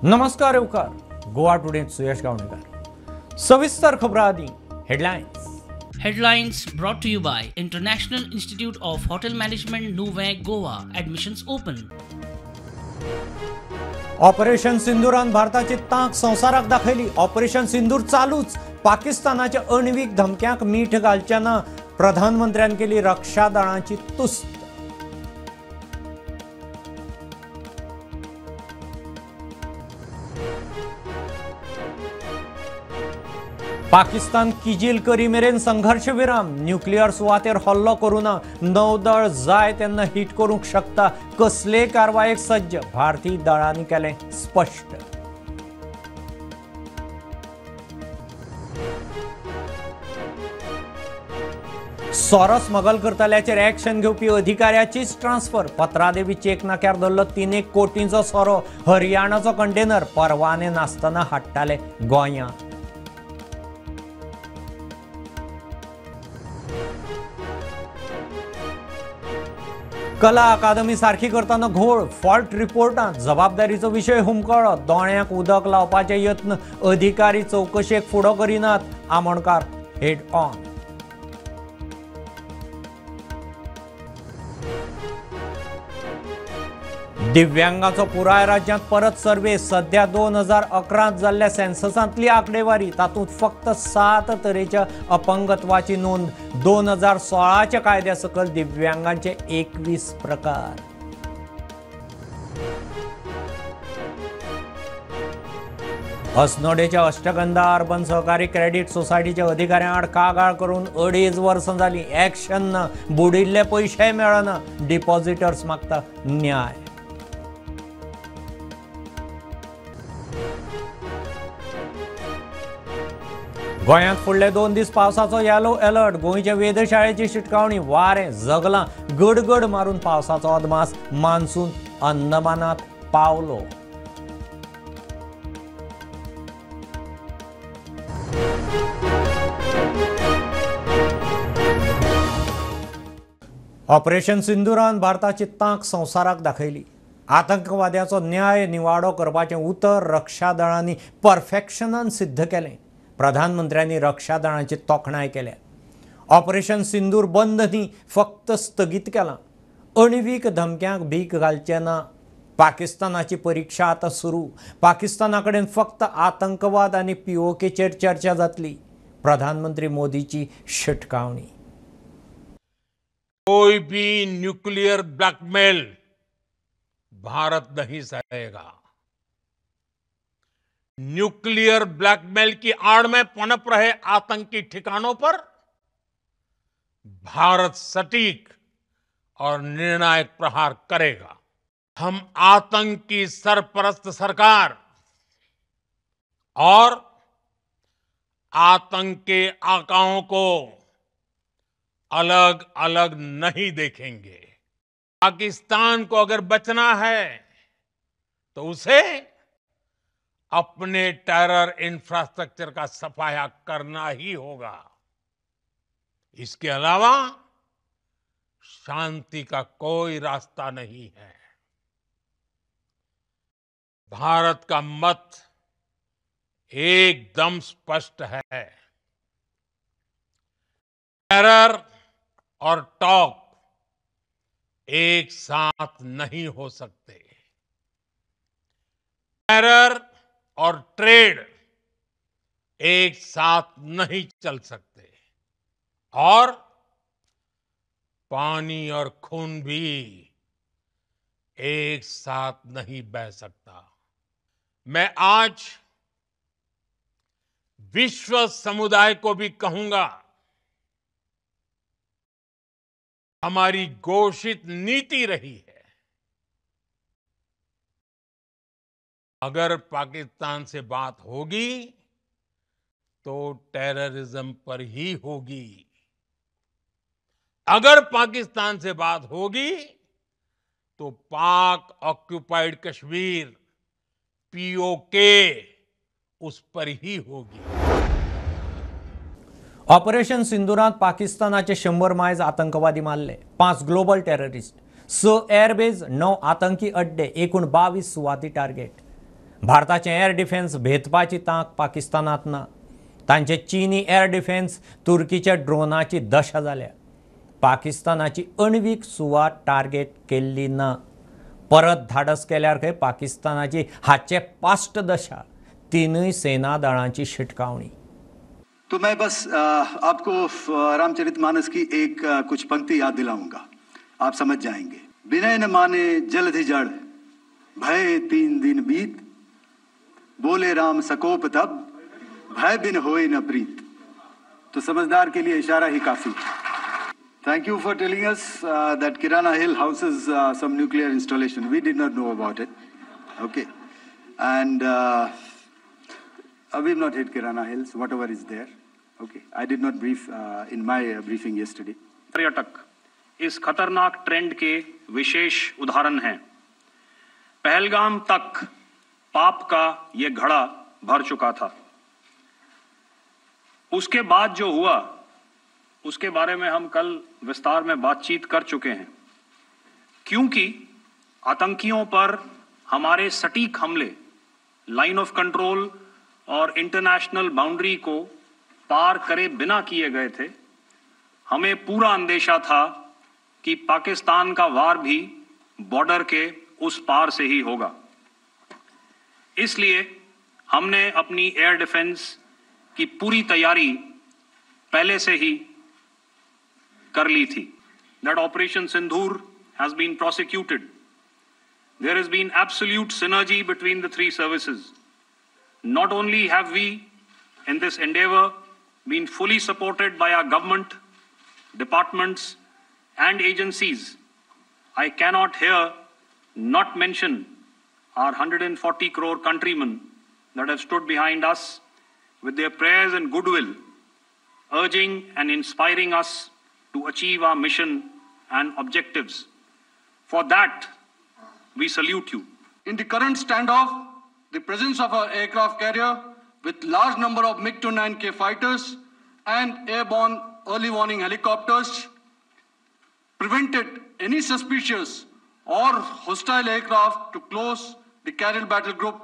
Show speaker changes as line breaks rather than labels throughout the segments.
नमस्कार येवकार गोवा टुडे सुयश गावणेकर सविस्तर खबरां आदी
Headlines brought to you by International Institute of Hotel Management Nuvei Goa. Admissions open.
Operation सिंदूरान भारताची तांक संवसाराक दाखयली. ऑपरेशन सिंदूर चालूच. पाकिस्तानाच्या अण्वीक धमक्यांक मीठ घालच्याना प्रधानमंत्र्यान केली रक्षा दळांची तुस्त. पाकिस्तान किजील करी मेरेन संघर्ष विराम. न्यूक्लियर सुवातेर हल्लो करूना. नौदळ जाय तेन्ना हिट करूंक शकता. कसले कारवायेक सज्ज. भारतीय दळांनी केलें स्पष्ट. सोरो स्मगल करतल्याचेर एक्शन घेवपी अधिकाऱ्याचीच ट्रान्सफर. पत्रादेवी चेक नाक्यार धरलो 3 कोटींचो सोरो. हरियाणाचो कंटेनर परवाने नासतना हाडटाले गोंयांत. कला अकादमी सारखी करताना घोळ. फॉल्ट रिपोर्टांत जबाबदारीचो विशय हुमकळ्ळो. दोळ्यांक उदक लावपाचे यत्न. अधिकारी चौकशेक फुडो करिनात. Amonkar head on. दिव्यांगांचो पुराय राज्यांत परत सर्वे. सध्या 2011 जाल्ल्या सेन्ससांतली आंकडेवारी. तातूंत फक्त 7 तरेच्या अपंगत्वाची नोंद. 2016च्या कायद्या सकल दिव्यांगांचे 21 प्रकार. अस्नोडेच्या अष्टगंधा अर्बन सहकारी क्रेडिट सोसायटीच्या अधिकाऱ्यां आड कागाळ करून 2.5 वर्सां जाली. एक्शन ना. बुडिल्ले पयशे मेळना. डिपॉझिटर्स मागता न्याय. गोंयांत फुडले 2 दीस पावसाचो येलो अलर्ट. गोंयच्या वेधशाळेची शिटकावणी. वारें जगलां. गडगड मारून पावसाचो अदमास. मान्सून अंदमानात पावलो. ऑपरेशन सिंदूरान भारताची तांक संवसाराक दाखयली. आतंकवाद्याचो न्याय निवाडो करपाचें उतर रक्षा दळांनी परफेक्शनान सिद्ध केलें. प्रधानमंत्र्यांनी रक्षा दळांची तोखणाय केल्या. ऑपरेशन सिंदूर बंद न्ही, फक्त स्थगीत केलां. अण्वीक धमक्यांक भीक घालचे ना. पाकिस्तानाची परीक्षा आतां सुरू. पाकिस्ताना कडेन फक्त आतंकवाद आनी पीओकेचेर चर्चा जातली. प्रधानमंत्री मोदीची शिटकावणी.
कोई भी न्यूक्लियर ब्लैकमेल भारत नहीं सहेगा. न्यूक्लियर ब्लैकमेल की आड़ में पनप रहे आतंकी ठिकानों पर भारत सटीक और निर्णायक प्रहार करेगा. हम आतंकी सरपरस्त सरकार और आतंक के आकाओं को अलग अलग नहीं देखेंगे. पाकिस्तान को अगर बचना है तो उसे अपने टेरर इंफ्रास्ट्रक्चर का सफाया करना ही होगा. इसके अलावा शांति का कोई रास्ता नहीं है. भारत का मत एकदम स्पष्ट है. टेरर और टॉक एक साथ नहीं हो सकते. टेरर और ट्रेड एक साथ नहीं चल सकते. और पानी और खून भी एक साथ नहीं बह सकता. मैं आज विश्व समुदाय को भी कहूंगा, हमारी घोषित नीति रही है, अगर पाकिस्तान से बात होगी तो टेररिज्म पर ही होगी. अगर पाकिस्तान से बात होगी तो पाक ऑक्युपाइड कश्मीर पीओके उस पर ही होगी.
ऑपरेशन सिंदूरात पाकिस्तानाचे 100 मायज आतंकवादी मारले. 5 ग्लोबल टेररिस्ट. 6 एअरबेज, 9 आतंकी अड्डे, एकूण 22 सुवाती टार्गेट. भारताचें एअर डिफेन्स भेदपाची तांक पाकिस्तानात ना. तांचे चीनी एअर डिफेन्स तुर्कीच्या ड्रोनाची दशा जाल्या. पाकिस्तानाची अण्वीक सुवात टार्गेट केल्ली ना. परत धाडस केल्यार खंय पाकिस्तानाची हाचे पास्ट दशा. तीनय सेना दळांची शिटकावणी.
तो मैं बस आपको रामचरितमानस की एक कुछ पंक्ति याद दिलाऊंगा, आप समझ जाएंगे. विनय न माने जलधि जड़, भय 3 दिन बीत, बोले राम सकोप तब, भय बिन होए न प्रीत. तो समझदार के लिए इशारा ही काफी. Thank you for telling us that Kirana Hill houses some nuclear installation. We did not know about it. Okay. And we've not hit Kirana Hills, whatever is there. Okay. I did not brief in my briefing yesterday.
पर्यटक इस खतरनाक trend के विशेष उदाहरण हैं. पहलगाम तक पाप का ये घड़ा भर चुका था. उसके बाद जो हुआ उसके बारे में हम कल विस्तार में बातचीत कर चुके हैं. क्योंकि आतंकियों पर हमारे सटीक हमले लाइन ऑफ कंट्रोल और इंटरनेशनल बाउंड्री को पार करे बिना किए गए थे, हमें पूरा अंदेशा था कि पाकिस्तान का वार भी बॉर्डर के उस पार से ही होगा. इसलिए हमने अपनी एयर डिफेंस की पूरी तैयारी पहले से ही कर ली थी. That Operation Sindhur has been prosecuted. There has been absolute synergy between the three services. Not only have we, in this endeavor, been fully supported by our government, departments, and agencies, I cannot here not mention our 140 crore countrymen that have stood behind us with their prayers and goodwill, urging and inspiring us to achieve our mission and objectives. For that, we salute you.
In the current standoff, the presence of our aircraft carrier with large number of MiG-29K fighters and airborne early warning helicopters prevented any suspicious or hostile aircraft to close the carrier battle group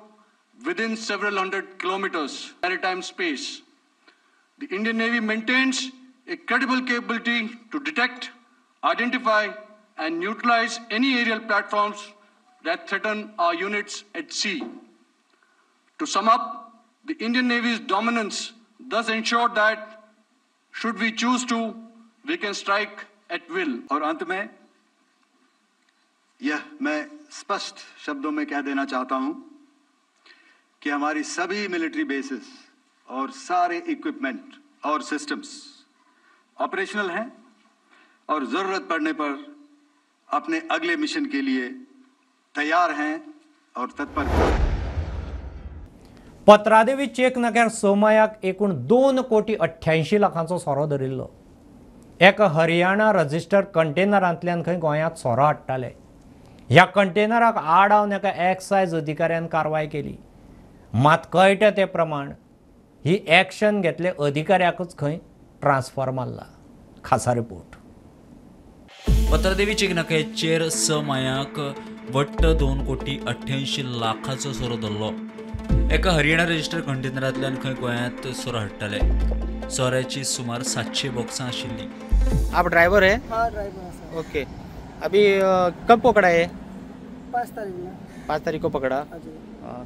within several hundred kilometers maritime space. The Indian Navy maintains a credible capability to detect, identify, and neutralize any aerial platforms that threaten our units at sea. To sum up, the Indian Navy's dominance thus ensured that, should we choose to, we can strike at will.
और अंत में यह मैं स्पष्ट शब्दों में कह देना चाहता हूं कि हमारी सभी मिलिट्री बेसिस और सारे इक्विपमेंट और सिस्टम्स ऑपरेशनल हैं और जरूरत पड़ने पर अपने अगले मिशन के लिए तैयार हैं और तत्पर हैं.
पत्रादेवी चेक नाक्यार सोमयाक एकूण 2,88,00,000 सोरो धरिल्लो. एका हरियाणा रजिस्टर कंटेनरांतल्यान खंय गोंयांत सोरो हाडटाले. ह्या कंटेनराक आडावन एका एक्सायज अधिकाऱ्यान कारवाय केली. मात कळटा ते प्रमाण ही एक्शन घेतले अधिकाऱ्याकच खंय ट्रान्सफर मारला. खासा रिपोर्ट.
पत्रादेवी चेक नाक्याचेर स मायाक वट्ट 2,88,00,000 सोरो धरलो. एका हरियाणा रजिस्टर कंटेनरांतल्यान खंय गोंयांत सोरो हाडटाले. सोऱ्याची सुमार 700 बॉक्सां आशिल्लीं.
आप ड्राइवर है?
हाँ ड्राइवर है सर.
ओके. अभी कब पकड़ा है?
5 तारीख में.
5 तारीख को पकड़ा.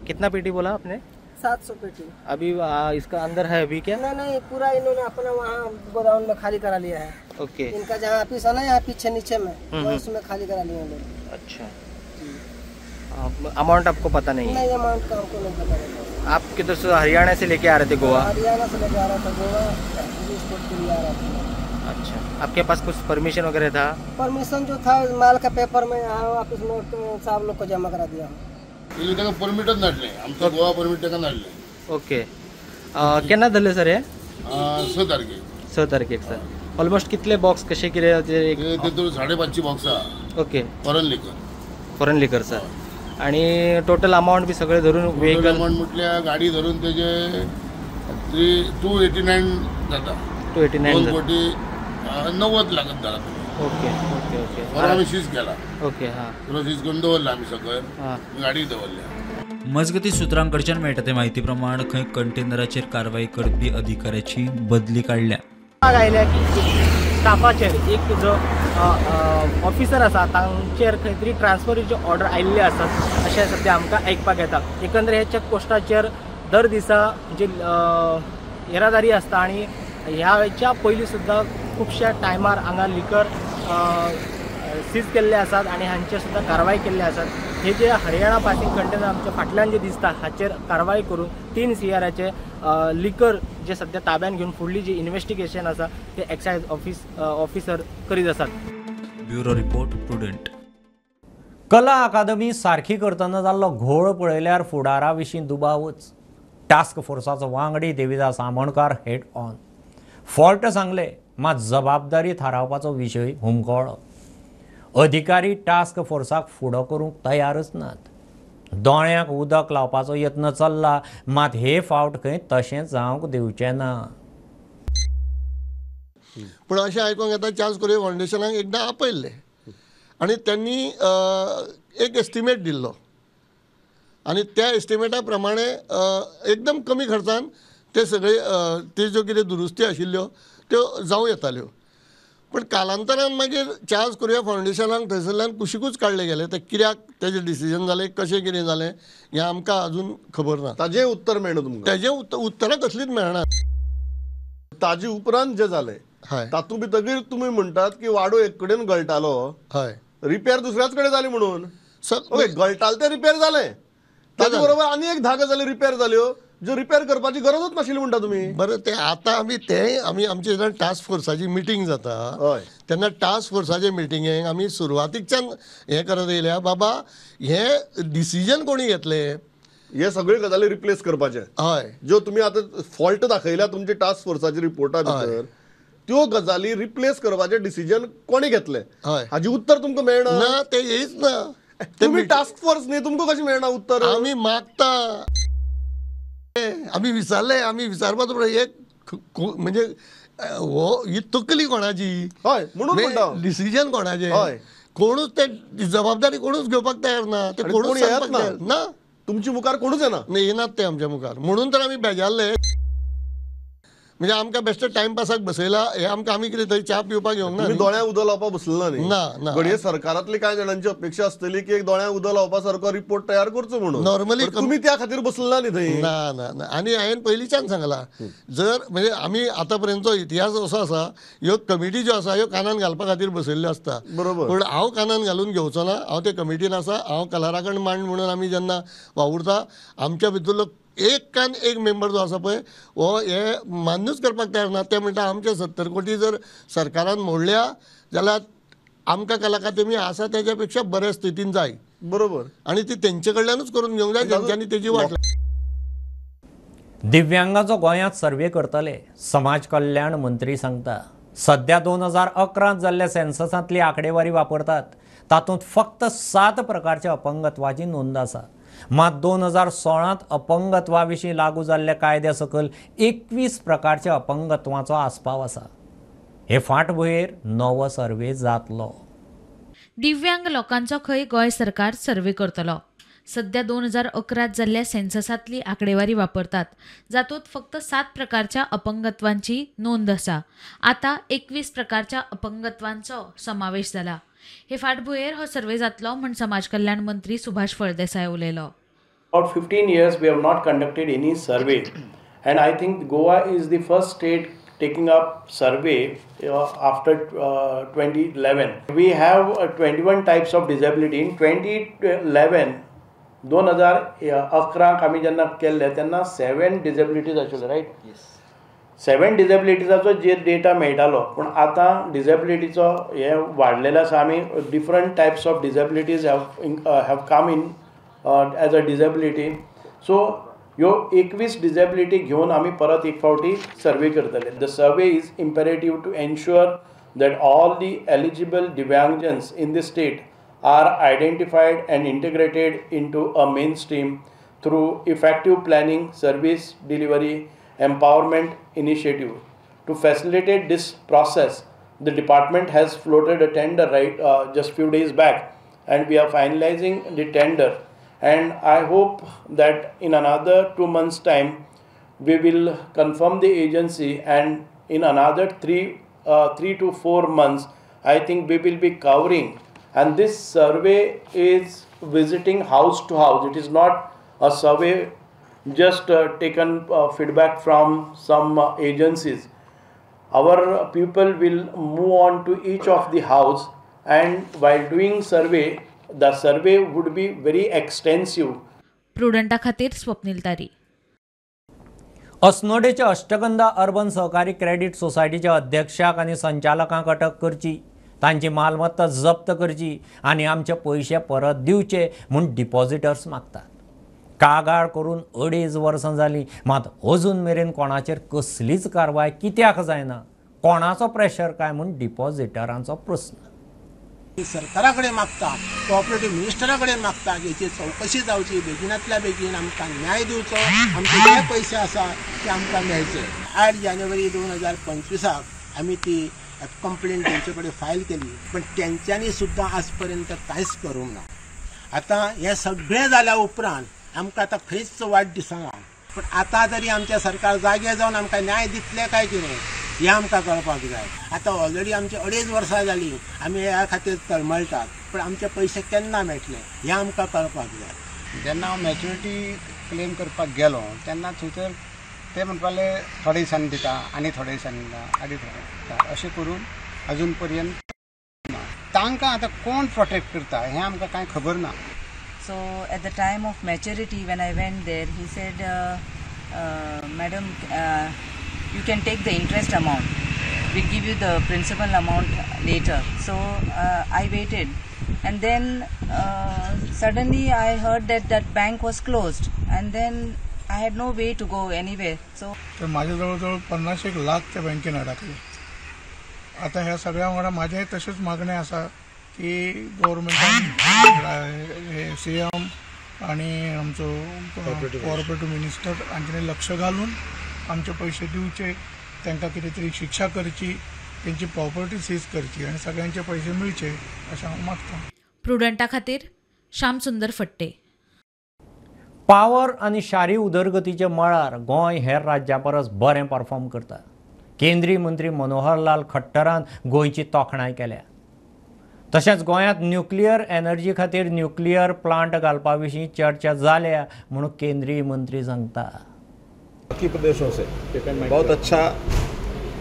कितना पेटी बोला आपने?
700 पेटी.
अभी इसका अंदर है अभी क्या?
नहीं, पूरा इन्होंने अपना वहाँ गोदाम में खाली करा लिया है.
ओके.
इनका जहाँ ऑफिस है ना, यहाँ पीछे नीचे में, उसमें खाली करा लिया लोग.
अच्छा. अमाउंट आपको पता नहीं है?
नहीं, अमाउंट का हमको नहीं पता.
आप किधर से हरियाणा से लेके आ रहे थे गोवा?
हरियाणा से लेके आ रहा था गोवा, स्पोर्ट के लिए आ रहा था.
अच्छा. आपके पास कुछ परमिशन वगैरह था?
परमिशन जो था माल का पेपर में यहाँ ऑफिस में साहब लोग को जमा करा दिया.
परमिटच नाडले आमचं गोवा परमिट ताका नाडले.
ओके. केन्ना धरले सर हे?
6 तारखेक.
6 तारखेक सर. ऑलमोस्ट कितले बॉक्स कशे कितें?
तितून 550 बॉक्सां.
ओके.
फॉरेन लिकर.
फॉरेन लिकर सर. आणि टोटल अमाउंट बी सगळे धरून
व्हेकल अमाउंट म्हटल्यार गाडी धरून तेजे 289 जाता.
289
2,90,00,000 लागत जाता.
Okay okay okay.
आमी सीज केला.
ओके. हां.
सीज करून दवरला आमी सकयल.
हां.
गाडी दवरल्या.
मजगती सुत्रांकडच्यान मेळटा ते म्हायती प्रमाण खंय कंटेनराचेर कारवाई करपी अधिकाऱ्याची बदली काडल्या.
आयल्या की स्टाफाचेर एक जो ऑफिसर आसा तांचेर खंय तरी ट्रान्सफरीची ऑर्डर आयिल्ली आसत अशें सद्या आमकां आयकपाक येता. एकंदर हे चेक पोस्टाचेर दर दिसा जी येरादारी आसता आनी ह्याच्या पयलीं सुद्दां खुबश्या टायमार हांगा लिकर सीज केल्ले आसात आनी हांचेर सुद्दां कारवाय केल्ले आसात. हे जे हरियाणा पासिंग कंटेनर आमच्या फाटल्यान जे दिसता हाचेर कारवाय करून 3 CRचे लिकर जे सद्या ताब्यान घेवन फुडली जी इन्व्हेस्टिगेशन आसा ते एक्सायज ऑफिसर करीत आसात.
Bureau report prudent.
कला अकादमी सारखी करतना जाल्लो घोळ पळयल्यार फुडारा विशीं दुबावच. टास्क फोर्साचो वांगडी Devidas Amonkar head on. Fault सांगले मात जबाबदारी थारावपाचो विशय हुमकळ्ळो. अधिकारी टास्क फोर्साक फुडो करूंक तयारच नात. दोळ्यांक उदक लावपाचो यत्न चल्ला मात हे फावट खंय तशें जावंक दिवचें ना.
पण अशें आयकूंक येता चार्ल्स कोरिया फावंडेशनाक एकदां आपयल्ले आनी त्यांनी एक एस्टिमेट दिल्लो आनी त्या एस्टिमेटा प्रमाणे एकदम कमी खर्चान ते सगळे ते ज्यो कितें दुरुस्ती आशिल्ल्यो त्यो जावं येताल्यो. पण कालांतरान मागीर चार्ल्स कोरिया फावंडेशनाक थंयसरल्यान कुशीकूच काडले गेले. ते कित्याक तेजें डिसिजन जालें कशें कितें जालें हें आमकां अजून खबर ना.
ताजें उत्तर मेळना तुमकां?
तेजें उत्तरां कसलीच मेळना.
ताजे उपरांत जें जालें तातूंत भितर तुमी म्हणटात की वाडो एक कडेन गळटालो,
हय
रिपेर दुसऱ्याच कडेन जाली म्हणून. गळटाले ते रिपेर जालें, ताजे बरोबर आनी एक 10 गजाली रिपेर जाल्यो ज्यो रिपेर करपाची गरजूच नाशिल्ली म्हणटा तुमी.
बरें ते आतां आमी आमचे जेन्ना टास्क फोर्साची मिटींग जाता तेन्ना टास्क फोर्साचे मिटिंगेक आमी सुरवातीच्यान हें करत येयल्या बाबा हे डिसिजन कोणी घेतले
हे सगळे गजाली रिप्लेस करपाचे.
हय
ज्यो तुमी आतां फॉल्ट दाखयल्या तुमच्या टास्क फोर्साच्या रिपोर्टा भितर त्यो गजाली रिप्लेस करपाचे डिसिजन कोणी घेतले हाजी उत्तर तुमकां मेळना.
ना ते येयच ना.
तुमी टास्क फोर्स न्ही, तुमकां कशें मेळना उत्तर?
आमी मागता आमी विचारले आमी विचारपाचो एक म्हणजे हो ही तकली कोणाची
हय म्हणून म्हणटा
डिसिजन कोणाचे कोणूच ते जबाबदारी कोणूच घेवपाक तयार ना. ते कोणूच सांगपाक ना.
तुमची मुखार कोणूच येना.
नाही येनात ते आमच्या मुखार. म्हणून तर आमी बेजारले. म्हणजे आमकां बेश्टे टायमपासाक बसयला हे आमकां आमी कितें थंय च्या पिवपाक येवंक ना.
दोळ्याक उदक लावपाक बसलेला न्ही?
ना.
घडये सरकारांतली कांय जाणांची अपेक्षा आसतली की एक दोळ्याक उदक लावपा सारको रिपोर्ट तयार करचो म्हणून.
नॉर्मली
तुमी त्या खातीर बसलेला न्ही थंय?
ना. आनी हांवें पयलींच्यान सांगलां जर म्हणजे आमी आतां पर्यंतचो इतिहास असो आसा ह्यो कमिटी ज्यो आसा ह्यो कानान घालपा खातीर बसयल्ल्यो आसता.
बरोबर.
पूण हांव कानान घालून घेवचो ना. हांव ते कमिटीन आसा. हांव कलाराखंड मांड म्हणून आमी जेन्ना वावुरता आमच्या भितरलो एक मेंबर जो आसा पळय हो हे मान्यूच करपाक तयार ना. ते म्हणटा आमचे 70 कोटी जर सरकारान मोडल्या जाल्यार आमकां कला अकादमी आसा तेच्या पेक्षा बऱ्या स्थितीन जाय.
बरोबर.
आनी ती तेंचे कडल्यानूच करून घेवंक जाय जेंच्यांनी तेजी वाट.
दिव्यांगाचो गोंयांत सर्वे करतले समाज कल्याण मंत्री सांगता. सध्या 2011 जाल्ल्या सेन्ससांतली आंकडेवारी वापरतात. तातूंत फक्त 7 प्रकारच्या अपंगत्वाची नोंद आसा. मात 2016 अपंगत्वा विशीं लागू जाल्ल्या कायद्या सकल 21 प्रकारच्या अपंगत्वाचो आस्पाव आसा. हे फाटभुंयेर नवो सर्वे जातलो.
दिव्यांग लोकांचो खंय गोंय सरकार सर्वे करतलो. सध्या 2011 जाल्ल्या सेन्ससांतली आंकडेवारी वापरतात. जातूंत फक्त 7 प्रकारच्या अपंगत्वांची नोंद आसा. आता 21 प्रकारच्या अपंगत्वांचो समावेश जाला. हे फाटभुंयेर हो सर्वे जातलो म्हण समाज कल्याण मंत्री सुभाष फळदेसाय उलयलो.
About 15 years we have not conducted any survey, and I think Goa is the first state taking up survey after 2011. We have 21 types of disability. In 2011 आमी जेन्ना केल्ले तेन्ना 7 डिसेबिलिटीज आशिल्ले, रायट? येस. 7 डिसेबिलिटीजाचो जे डेटा मेळटालो, पूण आतां डिसेबिलिटीचो हे वाडलेलो आसा. आमी different types of disabilities have come in as a disability. So ह्यो 21 डिसेबिलिटी घेवन आमी परत एक फावटी सर्वे करतले. The survey is imperative to ensure that all the eligible दिव्यांगजन्स in the state are identified and integrated into a mainstream through effective planning, service delivery, empowerment initiative. To facilitate this process, the department has floated a tender just few days back, and we are finalizing the tender, and I hope that in another 2 months' time we will confirm the agency, and in another 3 to 4 months I think we will be covering. And this survey is visiting house to house. It is not a survey just taken feedback from some agencies. Our people will move on to each of the house, and while doing survey, the survey would be very extensive.
प्रुडंटा खातीर स्वप्नील तारी.
अस्नोडेच्या अष्टगंधा urban सहकारी credit सोसायटीच्या अध्यक्षाक आणि संचालकांक अटक करची, तांची मालमत्ता जप्त करची आणि आमचे पैसे परत दिवचे म्हूण डिपॉझिटर्स मागतात. कागाळ करून 2.5 वर्सां जाली, मात अजून मेरेन कोणाचेर कसलीच कारवाय कित्याक जायना? कोणाचो प्रेशर काय म्हूण डिपॉझिटरांचो प्रस्न.
सरकारा कडेन मागता, कोऑपरेटिव्ह मिनिस्टरा कडेन मागता की हेची चवकशी जावची, बेगिनांतल्या बेगीन आमकां न्याय दिवचो, आमचे जे पयशे आसा ते आमकां मेळचे. 8 जानेवारी 2025 आमी ती कंप्लेंट तेंचे कडेन फायल केली, पण तेंच्यांनी सुद्दां आज पर्यंत कांयच करूंक ना. आतां हें सगळें जाल्या उपरांत आमकां आतां खंयच वाट दिसना, पण आतां तरी आमचें सरकार जागे जावन आमकां न्याय दितलें काय कितें हें आमकां कळपाक जाय. आतां ऑलरेडी आमची 2.5 वर्सां जालीं आमी ह्या खातीर तळमळटात, पण आमचे पयशे केन्ना मेळटले हें आमकां कळपाक जाय.
जेन्ना हांव मॅच्युरिटी क्लेम करपाक गेलो तेन्ना थंयसर ते म्हणपाले थोडे दिसांनी दिता आनी थोडे दिसांनी दिता आनी थोडे दिता, अशें करून अजून पर्यंत तांकां आतां कोण प्रोटेक्ट करता हें आमकां कांय खबर ना.
So at the time of maturity, when I went there, he said, "Madam, you can take the interest amount. We'll give you the principal amount later." So I waited, and then suddenly I heard that that bank was closed, and then I had no way to go anywhere. So
माझ्या जवळ 50 लाख त्या बँकेन अडकले. आता ह्या सगळ्या वांगडा माझ्याय तशेंच मागणें आसा की गव्हर्मेंटान सीएम आणि आमचो कॉर्पोरेटिव्ह मिनिस्टर हांचेर लक्ष घालून आमचे पयशे दिवचे, तांकां कितें तरी शिक्षा करची, तेंची प्रॉपर्टी सीज करची आणि सगळ्यांचे पयशे मेळचे अशें हांव मागतां.
प्रुडंटा खातीर श्याम सुंदर फट्टे.
पावर आणि शारी उदरगतीच्या मळार गोंय हेर राज्यां परस बरें परफॉर्म करता. केंद्रीय मंत्री मनोहरलाल खट्टरान गोंयची तोखणाय केल्या. तशेंच गोंयांत न्यूक्लियर एनर्जी खातीर न्यूक्लियर प्लांट घालपा विशीं चर्चा जाल्या म्हणून केंद्रीय मंत्री सांगता.
बाकी प्रदेशों से बहुत अच्छा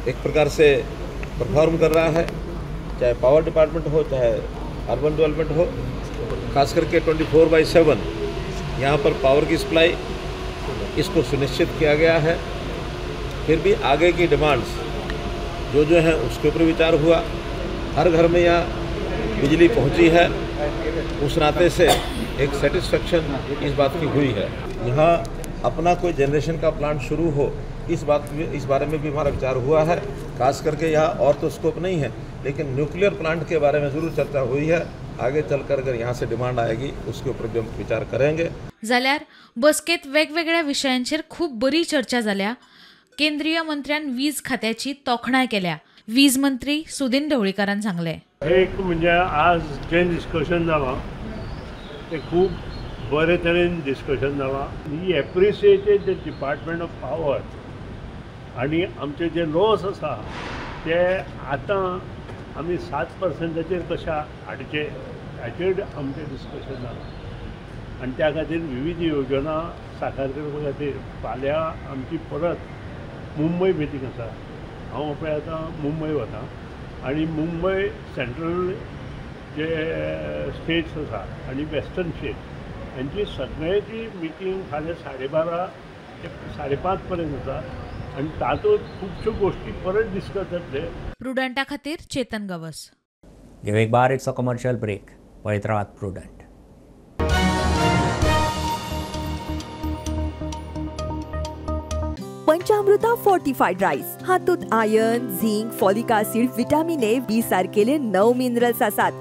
एक प्रकार से परफॉर्म कर रहा है, चाहे पावर डिपार्टमेंट हो चाहे अर्बन डेवलपमेंट हो. खास करके 24/7 यहाँ पर पावर की सप्लाई इसको सुनिश्चित किया गया है. फिर भी आगे की डिमांड्स जो हैं उसके ऊपर विचार हुआ. हर घर में यहाँ बिजली पहुँची है, उस नाते से एक सेटिस्फेक्शन इस बात की हुई है. यहाँ अपना कोई जनरेशन का प्लांट शुरू हो इस बारे में भी हमारा विचार हुआ है. खास करके यहाँ और तो स्कोप नहीं है, लेकिन न्यूक्लियर प्लांट के बारे में ज़रूर चर्चा हुई है. आगे चलकर अगर यहाँ से डिमांड आएगी उसके ऊपर भी हम विचार करेंगे.
जाल्यार बसकेत वेगवेगळ्या विशयांचेर खूब बरी चर्चा जाल्या. केंद्रीय मंत्र्यान वीज खात्याची तोखणाय केल्या. वीज मंत्री सुदीन ढवळीकारान सांगले.
एक म्हणजे आज जे डिस्कशन जालां ते खूब बरे तरेन डिस्कशन जालां. He appreciated the department of power आनी आमचे जे लॉस आसा ते आतां आमी 7% कशा हाडचे हाचेर आमचें डिस्कशन जालां. आनी त्या खातीर विविध योजना साकार करपा खातीर फाल्यां आमची परत मुंबय मिटींग आसा. हांव पळय आतां मुंबय वता आनी मुंबय सेंट्रल जे स्टेट्स आसा आनी वेस्टर्न स्टेट हांची सगळ्यांची मिटींग फाल्यां 12:30 ते 5:30 पर्यंत आसा आनी तातूंत खुबश्यो गोश्टी परत डिस्कस जातले.
प्रुडंटा खातीर चेतन गवस.
घेऊ एक बारीकसो कमर्शियल ब्रेक. पळयत रावात प्रुडंट.
पंचामृता फोर्टिफाईड राईस हातूंत iron, zinc, folic acid, vitamin A, B सारकेले 9 मिनरल्स आसात.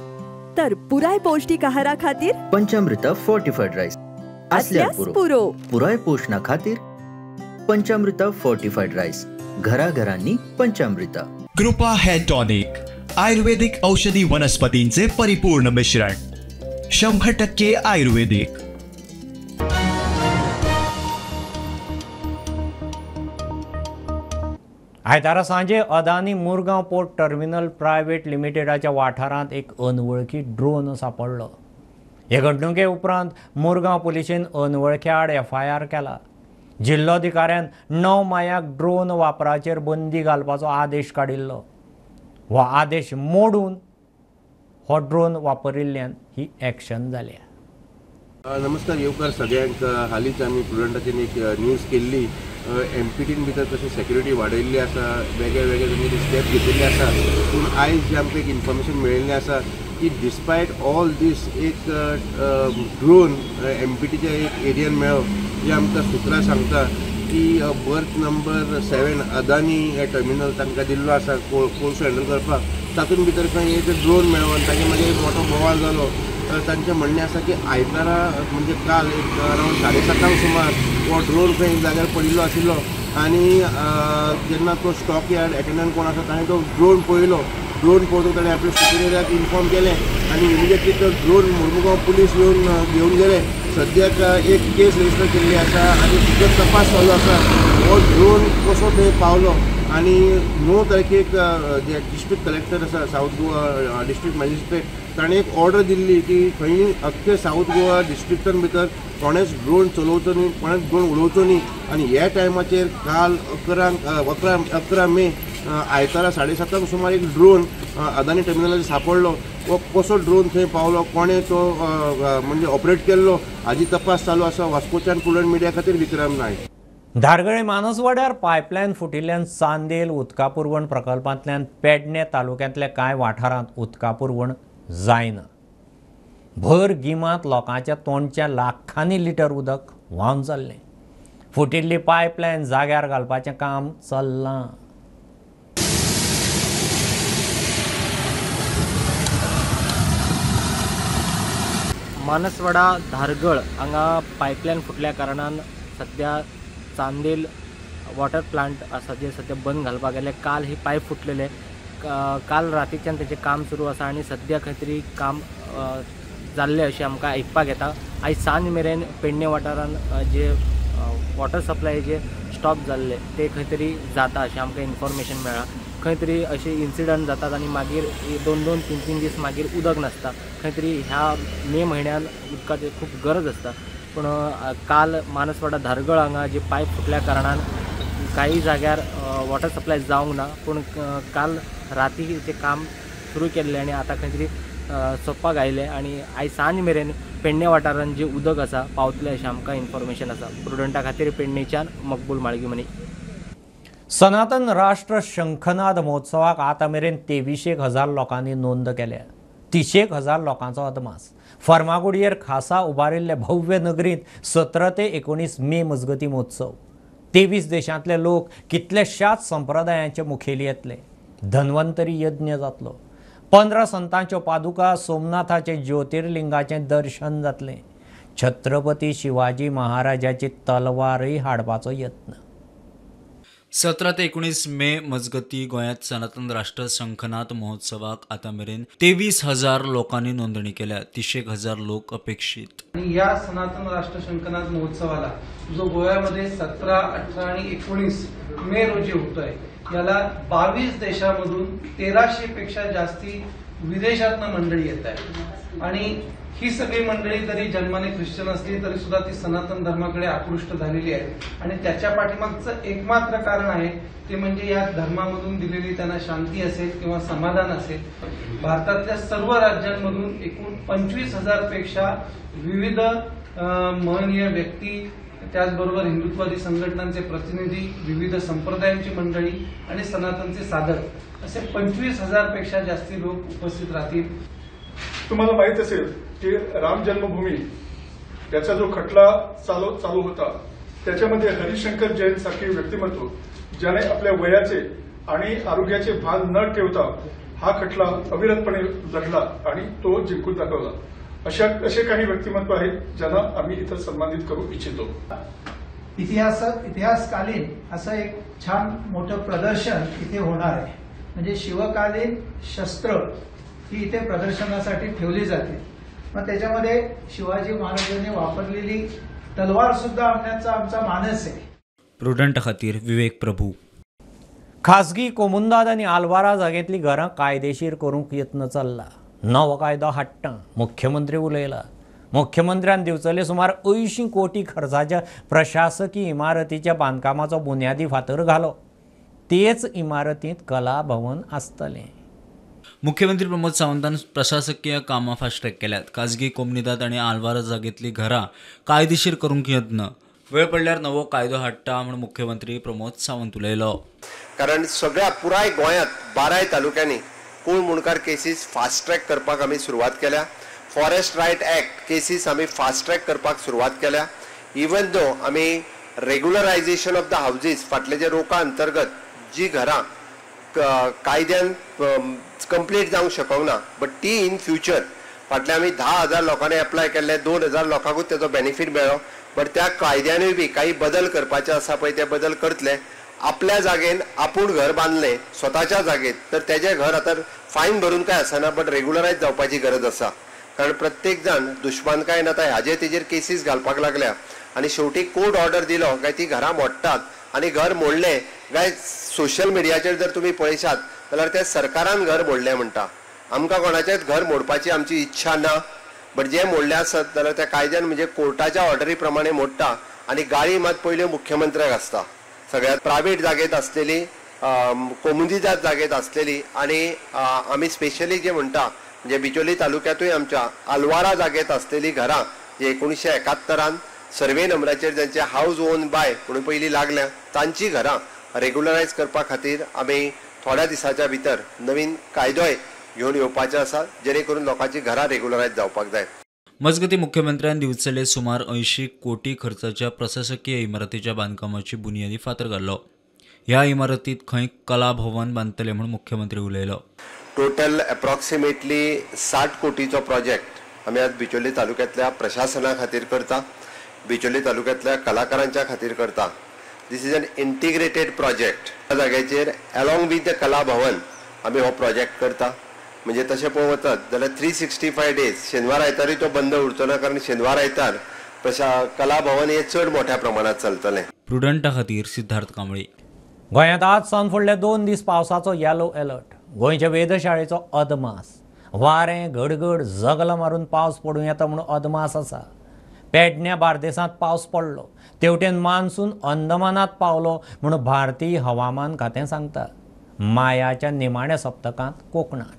तर पुराय पौष्टिक आहारा खातीर
पंचामृता फोर्टिफाईड राईस
असल्यास पुरो.
पुराय पोषणा खातीर पंचामृता फोर्टिफाईड राईस. घराघरांनी पंचामृता.
कृपा हेअर टॉनिक आयुर्वेदिक औषधी वनस्पतींचे परिपूर्ण मिश्रण 100% आयुर्वेदिक.
आयतारा सांजे Adani Murgaon port terminal private लिमिटेडाच्या वाठारांत एक अनवळखी ड्रोन सापडलो. हे घडणुके उपरांत मुरगांव पुलिशेन अनवळख्या आड FIR केला. जिल्लोधिकाऱ्यान 9 मायाक ड्रोन वापराचेर बंदी घालपाचो आदेश काडिल्लो. हो आदेश मोडून हो ड्रोन वापरिल्ल्यान ही एक्शन जाल्या.
नमस्कार येवकार सगळ्यांक. हालींच आमी प्रुडंटाचेर एक न्यूज केल्ली. MPTन भितर कशी सेक्युरिटी वाडयल्ली आसा, वेगळे वेगळे तेमी स्टेप घेतिल्ले आसा. पूण आयज जे आमकां एक इन्फॉर्मेशन मेळिल्लें आसा की डिस्पायट ऑल दीस एक ड्रोन MPTच्या एक एरियन मेळ्ळो, जे आमकां सुत्रां सांगता की बर्थ नंबर 7 अदानी टर्मिनल तांकां दिल्लो आसा कोळसो हँडल करपाक. तातूंत भितर खंय एक ड्रोन मेळ्ळो आनी ताचे मागीर एक मोठो बोवाळ जालो. तांचें म्हणणें आसा की आयतारा म्हणजे काल एक अरावंड 7:30 सुमार हो ड्रोन खंय एक जाग्यार पडिल्लो आशिल्लो आनी जेन्ना तो स्टॉक यार्ड एटेंडंट कोण आसा ताणें तो ड्रोन पळयलो. ड्रोन पळोवन ताणें आपल्या सुपिरियराक इन्फॉर्म केलें आनी इमिडिएटली तो ड्रोन मुरमुगांव पुलीस घेवन गेले. सद्याक एक केस रजिस्टर केल्ली आसा आनी तिजो तपास चालू आसा. हो ड्रोन कसो थंय पावलो आनी 9 तारखेक जे डिस्ट्रिक्ट कलेक्टर आसा साऊथ गोवा डिस्ट्रिक्ट मॅजिस्ट्रेट ताणें एक ऑर्डर दिल्ली की खंय अख्खे साऊथ गोवा डिस्ट्रिक्टान भितर कोणेच ड्रोन चलोवचो न्ही, कोणेच ड्रोन उडोवचो न्ही. आनी ह्या टायमाचेर काल 11 मे आयतारा 7:30 सुमार एक ड्रोन अदानी टर्मिनलाचेर सापडलो. वो कसो ड्रोन थंय पावलो, कोणें तो म्हणजे ऑपरेट केल्लो हाजी तपास चालू आसा. वास्कोच्यान प्रुडंट मिडिया खातीर विक्रम नायक.
धारगळे मानसवाड्यार पायपलायन फुटिल्ल्यान चांदेल उदका पुरवण प्रकल्पांतल्यान पेडणे तालुक्यांतल्या कांय वाठारांत उदका पुरवण जायना. भर गिमांत लोकांच्या तोंडच्या लाखांनी लिटर उदक व्हांवन चल्लें. फुटिल्ली पायपलायन जाग्यार घालपाचें काम चल्लां.
मानसवाडा धारगळ हांगा पायपलायन फुटल्या कारणान सध्या चांदेल वॉटर प्लांट आसा जे सध्या बंद घालपाक गेले. काल ही पायप फुटलेले, काल रातीच्यान तेचें काम सुरू आसा आनी सद्या खंय तरी काम जाल्लें अशें आमकां आयकपाक येता. आयज सांज मेरेन पेडणे वाठारांत जे वॉटर सप्लाय जे स्टॉप जाल्ले ते खंय तरी जाता अशें आमकां इन्फॉर्मेशन मेळ्ळा. खंय तरी अशे इन्सिडंट जातात आनी मागीर 2-2, 3-3 दीस मागीर उदक नासता. खंय तरी ह्या मे म्हयन्यान उदकाची खूब गरज आसता. पूण काल मानसवाडा धारगळ हांगा जी पायप फुटल्या कारणान काही जाग्यार वॉटर सप्लाय जावंक ना. पूण काल रातीचें काम सुरू केल्लें आनी आतां खंय तरी सोंपपाक आयलें आनी आयज सांज मेरेन पेडणे वाठारांत जें उदक आसा पावतलें अशें आमकां इन्फॉर्मेशन आसा. प्रुडंटा खातीर पेडणेच्यान मकबूल माळगीमनी.
सनातन राष्ट्र शंखनाद महोत्सवाक आतां मेरेन 23,000 लोकांनी नोंद केल्या. 30,000 लोकांचो अदमास. फर्मागुडयेर खासा उबारिल्ले भव्य नगरींत 17 ते 19 मे मजगती महोत्सव. 23 देशांतले लोक कितल्याशाच संप्रदायांचे मुखेली येतले. धन्वंतरी यज्ञ जातलो. 15 संतांच्यो पादुका, सोमनाथाचे ज्योतिर्लिंगाचें दर्शन जातलें. छत्रपती शिवाजी महाराजाची तलवारय हाडपाचो यत्न.
17 ते 19 मे मजगती गोंयांत सनातन राष्ट्र शंखनाद महोत्सवाक आतां मेरेन 23,000 लोकांनी नोंदणी केल्या. 30,000 लोक अपेक्षित.
आणि या सनातन राष्ट्र शंखनाद महोत्सवाला जो गोव्यामध्ये 17, 18 आणि 19 मे रोजी होतोय, याला 22 देशामधून 1300 पेक्षा जास्ती विदेशातनं मंडळी येत आहेत. आणि ही सगळी मंडळी जरी जन्माने ख्रिश्चन असली तरी सुद्धा ती सनातन धर्माकडे आकृष्ट झालेली आहे. आणि त्याच्या पाठीमागचं एकमात्र कारण आहे ते म्हणजे या धर्मामधून दिलेली त्यांना शांती असेल किंवा समाधान असेल. भारतातल्या सर्व राज्यांमधून एकूण 25,000 पेक्षा विविध महनीय व्यक्ती, त्याचबरोबर हिंदुत्वादी संघटनांचे प्रतिनिधी, विविध संप्रदायांची मंडळी आणि सनातनचे साधक असे 25,000 पेक्षा जास्ती लोक उपस्थित राहतील.
तुम्हाला माहित असेल की राम जन्मभूमी याचा जो खटला चालू होता त्याच्यामध्ये हरिशंकर जैन सारखे व्यक्तिमत्व ज्याने आपल्या वयाचे आणि आरोग्याचे भान न ठेवता हा खटला अविरतपणे लढला आणि तो जिंकून दाखवला. असे काही व्यक्तिमत्व आहेत ज्यांना आम्ही इथं सन्मानित करू इच्छितो.
इतिहासकालीन असं एक छान मोठं प्रदर्शन इथे होणार आहे. म्हणजे शिवकालीन शस्त्र ही इथे प्रदर्शनासाठी ठेवली जाते. मग त्याच्यामध्ये शिवाजी महाराजांनी वापरलेली तलवार सुद्धा आणण्याचा आमचा मानस आहे.
प्रुडंट खातीर विवेक प्रभू.
खासगी कोमुंदाद आनी आलवारा जागेंतली घरां कायदेशीर करूंक यत्न चल्ला. नवो कायदो हाडटा मुख्यमंत्री उलयला. मुख्यमंत्र्यान दिवचले सुमार 80 कोटी खर्चाच्या प्रशासकीय इमारतीच्या बांदकामाचो बुन्यादी फातर घालो. तेच इमारतींत कला भवन आसतलें.
मुख्यमंत्री प्रमोद सावंतान प्रशासकीय कामां फास्ट ट्रॅक केल्यात. खाजगी कोमनिदाद आनी आलवारा जागेंतली घरां कायदेशीर करूंक यत्न. वेळ पडल्यार नवो कायदो हाडटा म्हूण मुख्यमंत्री प्रमोद सावंत उलयलो.
कारण सगळ्या पुराय गोंयांत 12 तालुक्यांनी कूळ मुणकार केसीस फास्ट ट्रॅक करपाक आमी सुरवात केल्या. फॉरेस्ट रायट एक्ट केसीस आमी फास्ट ट्रॅक करपाक सुरवात केल्या. इवन दो आमी रेग्युलरायझेशन ऑफ द हाऊजीस फाटले जे रोका अंतर्गत जी घरां कायद्यान कंप्लीट जावंक शकूंक ना बट ती इन फ्युचर फाटले आमी 10,000 लोकांनी एप्लाय केल्ले, 2,000 लोकांकूच तेजो बेनिफीट मेळ्ळो. बट त्या कायद्यानूय बी काही बदल करपाचे आसा पळय ते बदल करतले. आपल्या जागेन आपूण घर बांदलें स्वताच्या जागेत तर तेजें घर आतां फायन भरून काय आसना बट रेग्युलरायज जावपाची गरज आसा. कारण प्रत्येक जाण दुश्मनकायेन आतां हाजेर तेजेर केसीस घालपाक लागल्या आनी शेवटी कोर्ट ऑर्डर दिलो काय ती घरां मोडटात आनी घर मोडलें काय सोशल मिडियाचेर जर तुमी पळयशात जाल्यार ते सरकारान घर मोडलें म्हणटा. आमकां कोणाचेंच घर मोडपाची आमची इच्छा ना. बट जे मोडले आसत जाल्यार त्या कायद्यान म्हणजे कोर्टाच्या ऑर्डरी प्रमाणे मोडटा आनी गाळी मात पयल्यो मुख्यमंत्र्याक आसता. सगळ्यात प्रायवेट जागेत असलेली, कोमुंदिदाद जागेत असलेली आणि आम्ही स्पेशली जे म्हणटा म्हणजे बिचोली तालुक्यातूय आमच्या आलवारा जागेत असलेली घरां जे 1971 सर्वे नंबराचेर ज्यांचे हाऊस ओन बाय म्हणून पयलीं लागल्या तांची घरां रेग्युलरायज करपा खातीर आमी थोड्या दिसाच्या भितर नवीन कायदोय घेवन येवपाचे आसा जेणे करून लोकांची घरां रेग्युलरायज जावपाक जाय.
मजगती मुख्यमंत्र्यान दिवचले सुमार 80 कोटी खर्चाच्या प्रशासकीय इमारतीच्या बांदकामाची बुनियादी फातर घाल्लो. ह्या इमारतीत खंय कला भवन बांदतले म्हणून मुख्यमंत्री उलयलो.
टोटल अप्रॉक्सिमेटली 60 कोटीचो प्रोजेक्ट आमी आज बिचोली तालुक्यातल्या प्रशासना खातीर करता, बिचोली तालुक्यातल्या कलाकारांच्या खातीर करता. दिस इज एन इंटिग्रेटेड प्रोजेक्ट. त्या जाग्याचेर अलॉंग विथ द कला भवन आमी हो प्रोजेक्ट करता. म्हणजे तशें पळोवंक वचत जाल्यार 365 डेज शेनवार आयतारूय तो बंद उरचो ना कारण शेनवार आयतार कला भवन हे चड मोठ्या प्रमाणात चलतलें.
प्रुडंटा खातीर सिद्धार्थ कांबळी.
गोंयांत आज सावन फुडले 2 दीस पावसाचो येलो अलर्ट. गोंयच्या वेधशाळेचो अदमास. वारें गडगड जगलां मारून पावस पडूं येता म्हणून अदमास आसा. पेडण्या बार्देसांत पावस पडलो. तेवटेन मान्सून अंदमानात पावलो म्हणून भारतीय हवामान खातें सांगता. मायाच्या निमाण्या सप्तकांत कोकणांत.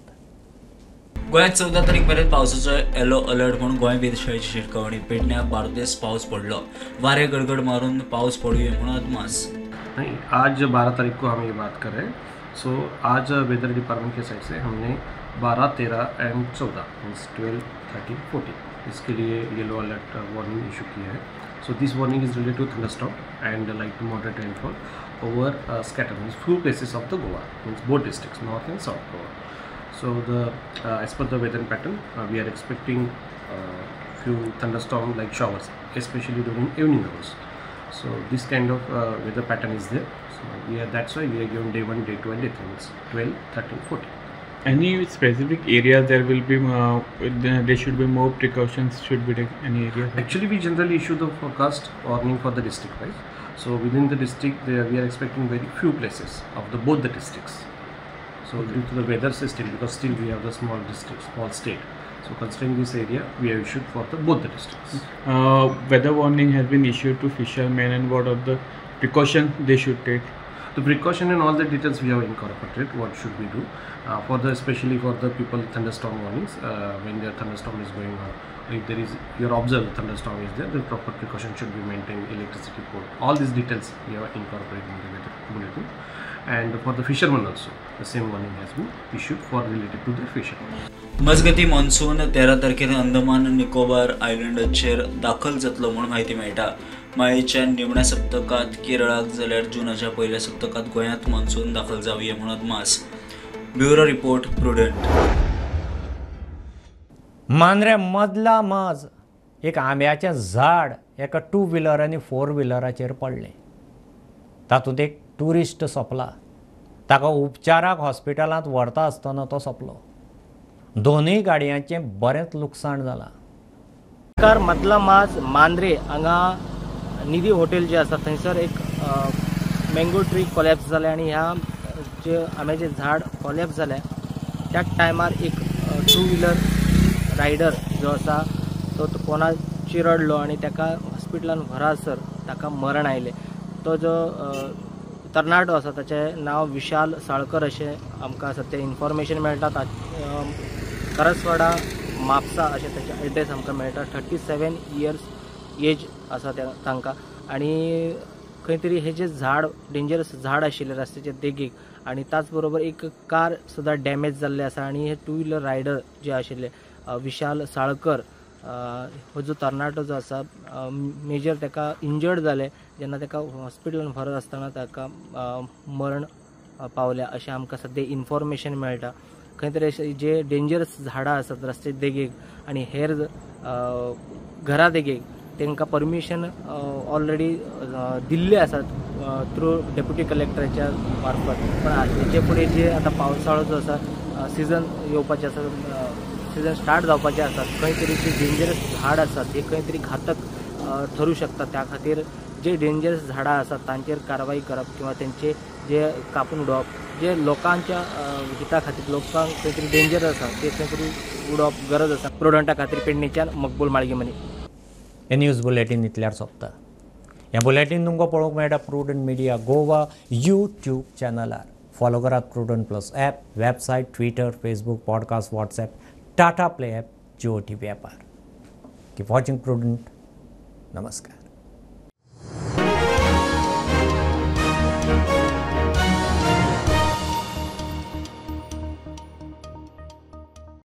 गोंयांत 14 तारीख मेरेन पावसाचो येलो अलर्ट म्हणून गोंय वेधशाळेची शिटकावणी. पेडण्या बार्देस पावस पडलो. वारे गडगड मारून पावस पडूये म्हणून अदमास.
नहीं, आज 12 तारीख को हम ये बात कर रहे हैं. सो आज वेदर डिपार्टमेंट के साइड से हमने 12, 13 एंड 14 मीन्स 12, 13, 14 इसके लिए येलो अलर्ट वार्निंग इशू किया है. So this warning is related to thunderstorm and light to moderate rainfall over scatter means few places of the Goa means both districts north and south Goa. So as per the weather pattern, we are expecting few thunderstorm like showers, especially during evening hours. So this kind of weather pattern is there. So that's why we are given day 1, day 2, and day 3. It's 12, 13, 14.
Any specific area there will be? There should be more precautions. Should be any area?
Actually, we generally issue the forecast warning for the district, right? So within the district, we are expecting very few places of both the districts. So due to the weather system, because still we have the small district, small state. So considering this area, we have issued for both the districts.
Weather warning has been issued to fishermen, and what are the precautions they should take?
The precaution and all the details we have incorporated. What should we do especially for the people thunderstorm warnings when the thunderstorm is going on. If there is you observe the thunderstorm is there, the proper precaution should be maintained. Electricity pole, all these details we have incorporated in the weather bulletin. And for the fishermen also, the same warning has been issued for related to the fishermen.
मजगती monsoon 13 तारखेर अंदमान निकोबार आयलंडाचेर दाखल जातलो म्हणून म्हायती मेळटा. मायेच्या निमण्या सप्तकात केरळाक जाल्यार जुनाच्या पयल्या सप्तकात गोंयांत मॉन्सून दाखल जावये म्हणून अदमास. Bureau report Prudent.
मांद्रे मदला माज एक आंब्याचें झाड एका 2 व्हिलर आनी 4 व्हिलराचेर पडलें. तातूंत एक टुरिस्ट सोंपला. ताका उपचाराक हॉस्पिटलांत व्हरता आसतना तो सोंपलो. दोनूय गाडयांचें बरेंच लुकसाण जालां.
मदला माज मांद्रे हांगा निधी हॉटेल जे आसा थंयसर एक मँगो ट्री कोलॅप्स जालें आनी ह्या जे आंब्याचें झाड कॉलॅप्स जालें त्या टायमार एक 2 व्हिलर रायडर जो आसा तो कोणा चिरडलो आनी ताका हॉस्पिटलान व्हरासर ताका मरण आयलें. तो जो तरणाटो आसा ताचें नांव विशाल साळकर अशें आमकां सद्या इन्फॉर्मेशन मेळटा. करसवाडा म्हापसा अशें ताचें एड्रेस आमकां मेळटा. 37 इयर्स एज आसा तांकां आनी खंय तरी हें जें झाड डेंजरस झाड आशिल्लें रस्त्याचे देगेक आनी ताच बरोबर एक कार सुद्दां डॅमेज जाल्ली आसा आनी हे 2 व्हिलर रायडर जे आशिल्ले विशाल साळकर हो जो तरणाटो जो आसा मेजर ताका इंजर्ड जाले जेन्ना ताका हॉस्पिटलान व्हरत आसतना ताका मरण पावल्या अशें आमकां सद्या इन्फॉर्मेशन मेळटा. खंय तरी जे डेंजरस झाडां आसात रस्ते देगेक आनी हेर घरा देगेक तांकां परमिशन ऑलरेडी दिल्ले आसात थ्रू डेप्युटी कलेक्टराच्या मार्फत. पण हेचे फुडें जे आतां पावसाळो जो आसा सिजन येवपाचें आसा सिजन स्टार्ट जावपाचें आसा खंय तरी जे डेंजरस झाड आसात हे खंय तरी घातक ठरू शकता. त्या खातीर जे डेंजरस झाडां आसात तांचेर कारवाई करप किंवा तेंचे जे कापून उडोवप जे लोकांच्या हिता खातीर लोकांक खंय तरी डेंजर आसा ते खंय तरी उडोवप गरज आसा. प्रुडंटा खातीर पेडणेच्यान मकबूल माळगीमनी.
हे न्यूज बुलेटीन इतल्यार सोंपता. ह्या बुलेटीन तुमकां पळोवंक मेळटा प्रुडंट मिडिया गोवा यूट्यूब चॅनलार. फॉलो करात Prudent plus app, website, Twitter, Facebook, podcast, WhatsApp, Tata play app, Jio TV ॲपार. Keep watching Prudent. नमस्कार.